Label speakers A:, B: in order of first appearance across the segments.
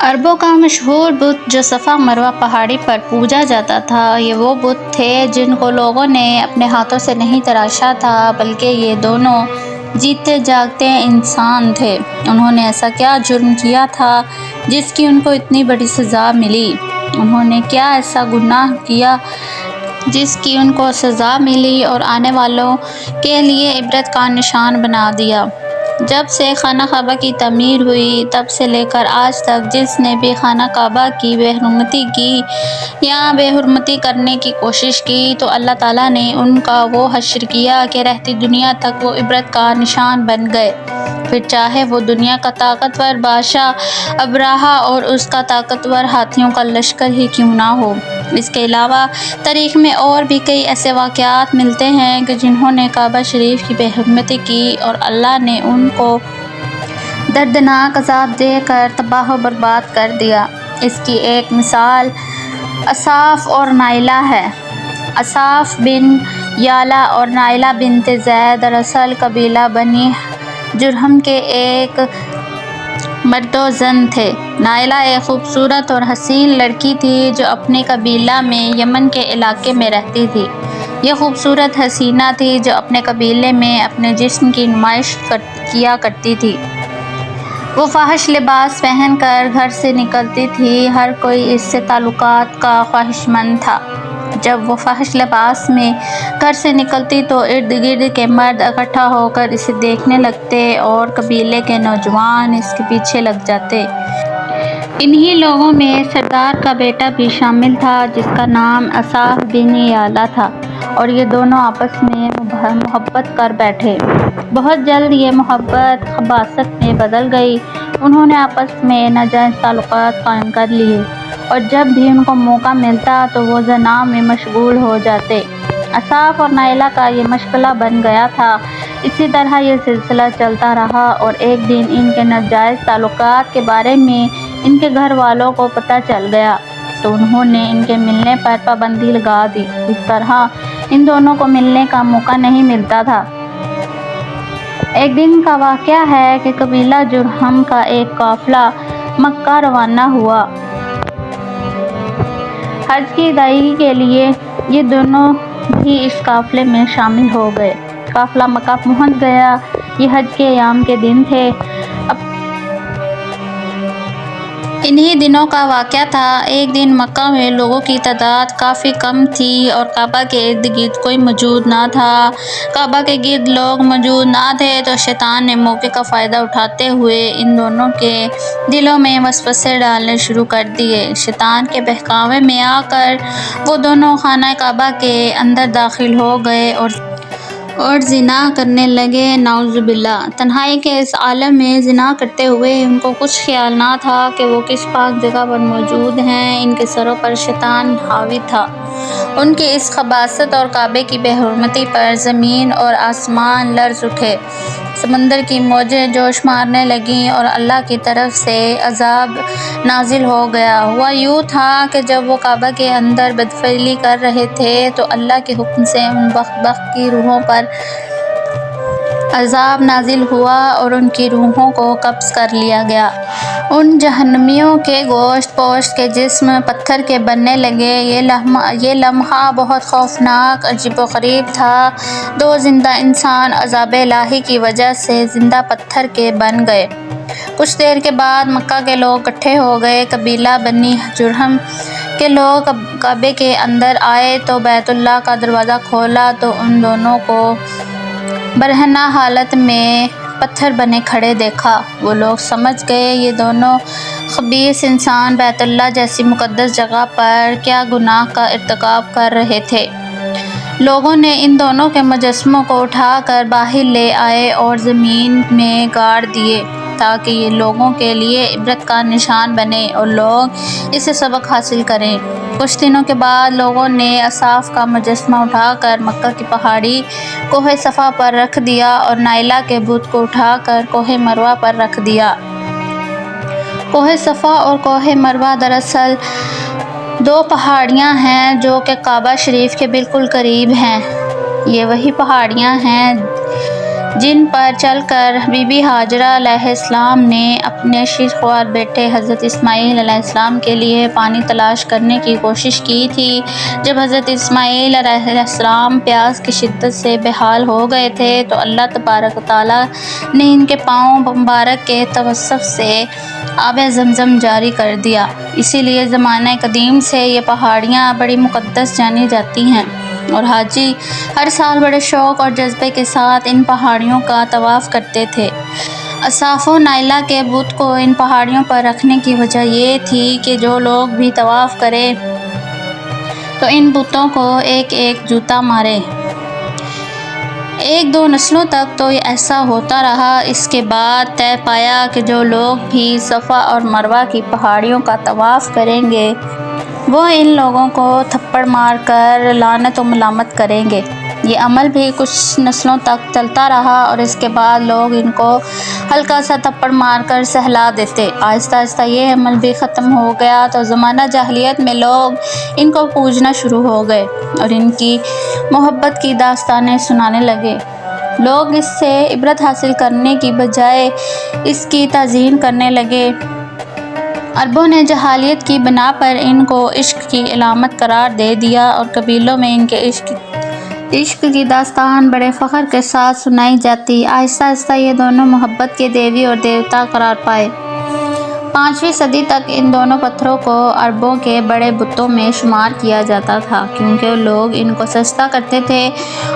A: عربوں کا مشہور بت جو صفا مروہ پہاڑی پر پوجا جاتا تھا، یہ وہ بت تھے جن کو لوگوں نے اپنے ہاتھوں سے نہیں تراشا تھا، بلکہ یہ دونوں جیتے جاگتے انسان تھے۔ انہوں نے ایسا کیا جرم کیا تھا جس کی ان کو اتنی بڑی سزا ملی؟ انہوں نے کیا ایسا گناہ کیا جس کی ان کو سزا ملی اور آنے والوں کے لیے عبرت کا نشان بنا دیا؟ جب سے خانہ کعبہ کی تعمیر ہوئی، تب سے لے کر آج تک جس نے بھی خانہ کعبہ کی بے حرمتی کی یا بے حرمتی کرنے کی کوشش کی، تو اللہ تعالیٰ نے ان کا وہ حشر کیا کہ رہتی دنیا تک وہ عبرت کا نشان بن گئے، پھر چاہے وہ دنیا کا طاقتور بادشاہ ابرہہ اور اس کا طاقتور ہاتھیوں کا لشکر ہی کیوں نہ ہو۔ اس کے علاوہ تاریخ میں اور بھی کئی ایسے واقعات ملتے ہیں کہ جنہوں نے کعبہ شریف کی بے حرمتی کی اور اللہ نے ان کو دردناک عذاب دے کر تباہ و برباد کر دیا۔ اس کی ایک مثال اصاف اور نائلہ ہے۔ اصاف بن یالا اور نائلہ بنت زید دراصل قبیلہ بنی جرہم کے ایک مرد و زن تھے۔ نائلہ ایک خوبصورت اور حسین لڑکی تھی جو اپنے قبیلہ میں یمن کے علاقے میں رہتی تھی۔ یہ خوبصورت حسینہ تھی جو اپنے قبیلے میں اپنے جسم کی نمائش کیا کرتی تھی۔ وہ فاحش لباس پہن کر گھر سے نکلتی تھی، ہر کوئی اس سے تعلقات کا خواہشمند تھا۔ جب وہ فاحش لباس میں گھر سے نکلتی تو ارد گرد کے مرد اکٹھا ہو کر اسے دیکھنے لگتے اور قبیلے کے نوجوان اس کے پیچھے لگ جاتے۔ انہی لوگوں میں سردار کا بیٹا بھی شامل تھا جس کا نام اصاف بن یالا تھا، اور یہ دونوں آپس میں محبت کر بیٹھے۔ بہت جلد یہ محبت خباثت میں بدل گئی۔ انہوں نے آپس میں ناجائز تعلقات قائم کر لیے، اور جب بھی ان کو موقع ملتا تو وہ زنا میں مشغول ہو جاتے۔ اصاف اور نائلہ کا یہ مشغلہ بن گیا تھا۔ اسی طرح یہ سلسلہ چلتا رہا، اور ایک دن ان کے ناجائز تعلقات کے بارے میں ان کے گھر والوں کو پتہ چل گیا، تو انہوں نے ان کے ملنے پر پابندی لگا دی۔ اس طرح ان دونوں کو ملنے کا موقع نہیں ملتا تھا۔ ایک دن کا واقعہ ہے کہ قبیلہ جرہم کا ایک قافلہ مکہ روانہ ہوا حج کی ادائیگی کے لیے۔ یہ دونوں بھی اس قافلے میں شامل ہو گئے۔ قافلہ مکہ پہنچ گیا۔ یہ حج کے ایام کے دن تھے۔ انہی دنوں کا واقعہ تھا۔ ایک دن مکہ میں لوگوں کی تعداد کافی کم تھی اور کعبہ کے ارد گرد کوئی موجود نہ تھا۔ کعبہ کے گرد لوگ موجود نہ تھے تو شیطان نے موقع کا فائدہ اٹھاتے ہوئے ان دونوں کے دلوں میں وسوسے ڈالنے شروع کر دیے۔ شیطان کے بہکاوے میں آ کر وہ دونوں خانہ کعبہ کے اندر داخل ہو گئے اور زنا کرنے لگے، نعوذ باللہ۔ تنہائی کے اس عالم میں زنا کرتے ہوئے ان کو کچھ خیال نہ تھا کہ وہ کس پاک جگہ پر موجود ہیں۔ ان کے سروں پر شیطان حاوی تھا۔ ان کی اس خباثت اور کعبے کی بے حرمتی پر زمین اور آسمان لرز اٹھے، سمندر کی موجیں جوش مارنے لگیں اور اللہ کی طرف سے عذاب نازل ہو گیا۔ ہوا یوں تھا کہ جب وہ کعبہ کے اندر بدفعلی کر رہے تھے تو اللہ کے حکم سے ان بدبخت کی روحوں پر عذاب نازل ہوا اور ان کی روحوں کو قبض کر لیا گیا۔ ان جہنمیوں کے گوشت پوش کے جسم پتھر کے بننے لگے۔ یہ لمحہ بہت خوفناک، عجیب و غریب تھا۔ دو زندہ انسان عذاب الہی کی وجہ سے زندہ پتھر کے بن گئے۔ کچھ دیر کے بعد مکہ کے لوگ اکٹھے ہو گئے۔ قبیلہ بنی جرہم کے لوگ کعبے کے اندر آئے تو بیت اللہ کا دروازہ کھولا تو ان دونوں کو برہنہ حالت میں پتھر بنے کھڑے دیکھا۔ وہ لوگ سمجھ گئے یہ دونوں خبیث انسان بیت اللہ جیسی مقدس جگہ پر کیا گناہ کا ارتکاب کر رہے تھے۔ لوگوں نے ان دونوں کے مجسموں کو اٹھا کر باہر لے آئے اور زمین میں گاڑ دیے تاکہ یہ لوگوں کے لیے عبرت کا نشان بنے اور لوگ اسے سبق حاصل کریں۔ کچھ دنوں کے بعد لوگوں نے اصاف کا مجسمہ اٹھا کر مکہ کی پہاڑی کوہ صفا پر رکھ دیا اور نائلہ کے بت کو اٹھا کر کوہ مروہ پر رکھ دیا۔ کوہ صفا اور کوہ مروہ دراصل دو پہاڑیاں ہیں جو کہ کعبہ شریف کے بالکل قریب ہیں۔ یہ وہی پہاڑیاں ہیں جن پر چل کر بی بی ہاجرہ علیہ السلام نے اپنے شیرخوار بیٹے حضرت اسماعیل علیہ السلام کے لیے پانی تلاش کرنے کی کوشش کی تھی۔ جب حضرت اسماعیل علیہ السلام پیاس کی شدت سے بے حال ہو گئے تھے تو اللہ تبارک و تعالیٰ نے ان کے پاؤں مبارک کے توسط سے آب زمزم جاری کر دیا۔ اسی لیے زمانہ قدیم سے یہ پہاڑیاں بڑی مقدس جانی جاتی ہیں اور حاجی ہر سال بڑے شوق اور جذبے کے ساتھ ان پہاڑیوں کا طواف کرتے تھے۔ اصاف و نائلہ کے بت کو ان پہاڑیوں پر رکھنے کی وجہ یہ تھی کہ جو لوگ بھی طواف کریں تو ان بتوں کو ایک ایک جوتا مارے۔ ایک دو نسلوں تک تو ایسا ہوتا رہا۔ اس کے بعد طے پایا کہ جو لوگ بھی صفا اور مروہ کی پہاڑیوں کا طواف کریں گے وہ ان لوگوں کو تھپڑ مار کر لعنت و ملامت کریں گے۔ یہ عمل بھی کچھ نسلوں تک چلتا رہا اور اس کے بعد لوگ ان کو ہلکا سا تھپڑ مار کر سہلا دیتے۔ آہستہ آہستہ یہ عمل بھی ختم ہو گیا تو زمانہ جاہلیت میں لوگ ان کو پوجنا شروع ہو گئے اور ان کی محبت کی داستانیں سنانے لگے۔ لوگ اس سے عبرت حاصل کرنے کی بجائے اس کی تعظیم کرنے لگے۔ عربوں نے جاہلیت کی بنا پر ان کو عشق کی علامت قرار دے دیا اور قبیلوں میں ان کے عشق کی داستان بڑے فخر کے ساتھ سنائی جاتی۔ آہستہ آہستہ یہ دونوں محبت کے دیوی اور دیوتا قرار پائے۔ 5ویں صدی تک ان دونوں پتھروں کو عربوں کے بڑے بتوں میں شمار کیا جاتا تھا کیونکہ لوگ ان کو سجدہ کرتے تھے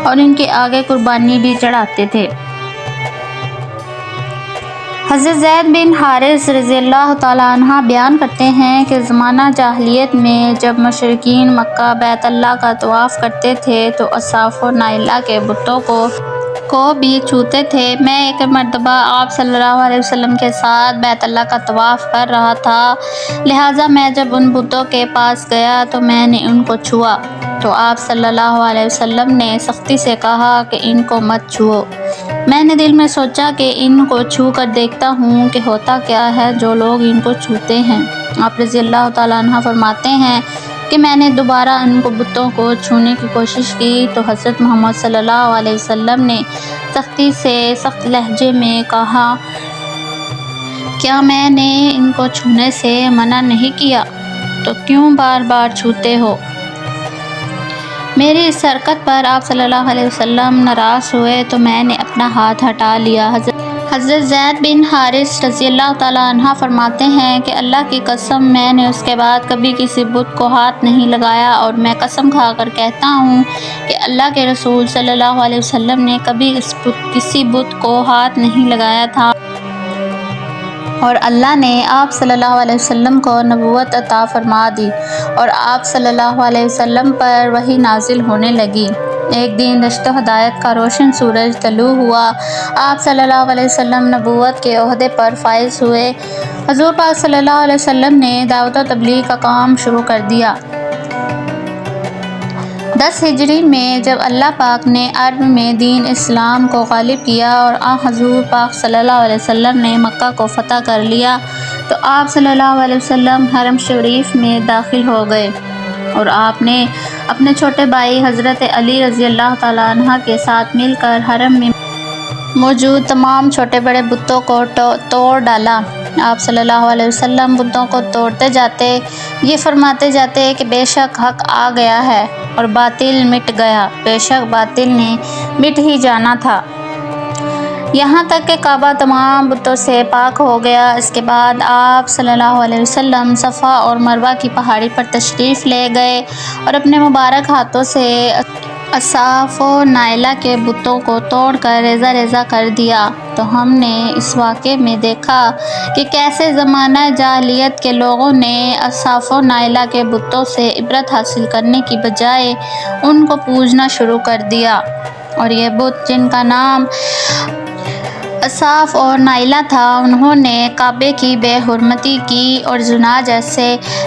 A: اور ان کے آگے قربانی بھی چڑھاتے تھے۔ حضرت زید بن حارث رضی اللہ تعالیٰ عنہ بیان کرتے ہیں کہ زمانہ جاہلیت میں جب مشرکین مکہ بیت اللہ کا طواف کرتے تھے تو اصاف و نائلہ کے بتوں کو بھی چھوتے تھے۔ میں ایک مرتبہ آپ صلی اللہ علیہ وسلم کے ساتھ بیت اللہ کا طواف کر رہا تھا، لہٰذا میں جب ان بتوں کے پاس گیا تو میں نے ان کو چھوا تو آپ صلی اللہ علیہ وسلم نے سختی سے کہا کہ ان کو مت چھوؤ۔ میں نے دل میں سوچا کہ ان کو چھو کر دیکھتا ہوں کہ ہوتا کیا ہے جو لوگ ان کو چھوتے ہیں۔ آپ رضی اللہ تعالیٰ عنہ فرماتے ہیں کہ میں نے دوبارہ ان کو بتوں کو چھونے کی کوشش کی تو حضرت محمد صلی اللہ علیہ وسلم نے سختی سے سخت لہجے میں کہا، کیا میں نے ان کو چھونے سے منع نہیں کیا تو کیوں بار بار چھوتے ہو؟ میری اس حرکت پر آپ صلی اللہ علیہ وسلم ناراض ہوئے تو میں نے اپنا ہاتھ ہٹا لیا۔ حضرت زید بن حارث رضی اللہ تعالیٰ عنہ فرماتے ہیں کہ اللہ کی قسم میں نے اس کے بعد کبھی کسی بت کو ہاتھ نہیں لگایا اور میں قسم کھا کر کہتا ہوں کہ اللہ کے رسول صلی اللہ علیہ وسلم نے کبھی کسی بت کو ہاتھ نہیں لگایا تھا اور اللہ نے آپ صلی اللہ علیہ وسلم کو نبوت عطا فرما دی اور آپ صلی اللہ علیہ وسلم پر وحی نازل ہونے لگی۔ ایک دن رشد و ہدایت کا روشن سورج طلوع ہوا۔ آپ صلی اللہ علیہ وسلم نبوت کے عہدے پر فائز ہوئے۔ حضور پاک صلی اللہ علیہ وسلم نے دعوت و تبلیغ کا کام شروع کر دیا۔ 10 ہجری میں جب اللہ پاک نے عرب میں دین اسلام کو غالب کیا اور حضور پاک صلی اللہ علیہ وسلم نے مکہ کو فتح کر لیا تو آپ صلی اللہ علیہ وسلم حرم شریف میں داخل ہو گئے اور آپ نے اپنے چھوٹے بھائی حضرت علی رضی اللہ تعالیٰ عنہ کے ساتھ مل کر حرم میں موجود تمام چھوٹے بڑے بتوں کو توڑ ڈالا۔ آپ صلی اللہ علیہ وسلم بتوں کو توڑتے جاتے، یہ فرماتے جاتے کہ بے شک حق آ گیا ہے اور باطل مٹ گیا، بے شک باطل نے مٹ ہی جانا تھا، یہاں تک کہ کعبہ تمام بتوں سے پاک ہو گیا۔ اس کے بعد آپ صلی اللہ علیہ وسلم صفا اور مروہ کی پہاڑی پر تشریف لے گئے اور اپنے مبارک ہاتھوں سے اصاف و نائلہ کے بتوں کو توڑ کر ریزہ ریزہ کر دیا۔ تو ہم نے اس واقعے میں دیکھا کہ کیسے زمانہ جاہلیت کے لوگوں نے اصاف و نائلہ کے بتوں سے عبرت حاصل کرنے کی بجائے ان کو پوجنا شروع کر دیا، اور یہ بت جن کا نام اصاف اور نائلہ تھا انہوں نے کعبے کی بے حرمتی کی اور زنا جیسے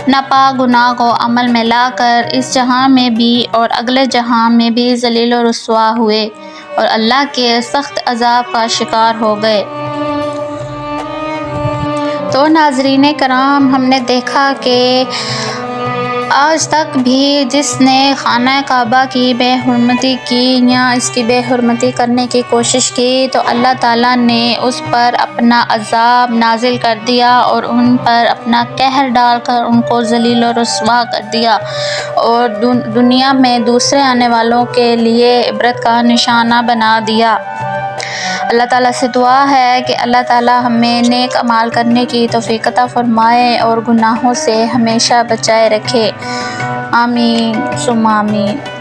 A: ناپاک گناہ کو عمل میں لا کر اس جہاں میں بھی اور اگلے جہاں میں بھی ذلیل و رسوا ہوئے اور اللہ کے سخت عذاب کا شکار ہو گئے۔ تو ناظرین کرام، ہم نے دیکھا کہ آج تک بھی جس نے خانہ کعبہ کی بے حرمتی کی یا اس کی بے حرمتی کرنے کی کوشش کی تو اللہ تعالیٰ نے اس پر اپنا عذاب نازل کر دیا اور ان پر اپنا قہر ڈال کر ان کو ذلیل و رسوا کر دیا اور دنیا میں دوسرے آنے والوں کے لیے عبرت کا نشانہ بنا دیا۔ اللہ تعالیٰ سے دعا ہے کہ اللہ تعالیٰ ہمیں نیک اعمال کرنے کی توفیق عطا فرمائے اور گناہوں سے ہمیشہ بچائے رکھے۔ آمین ثم آمین۔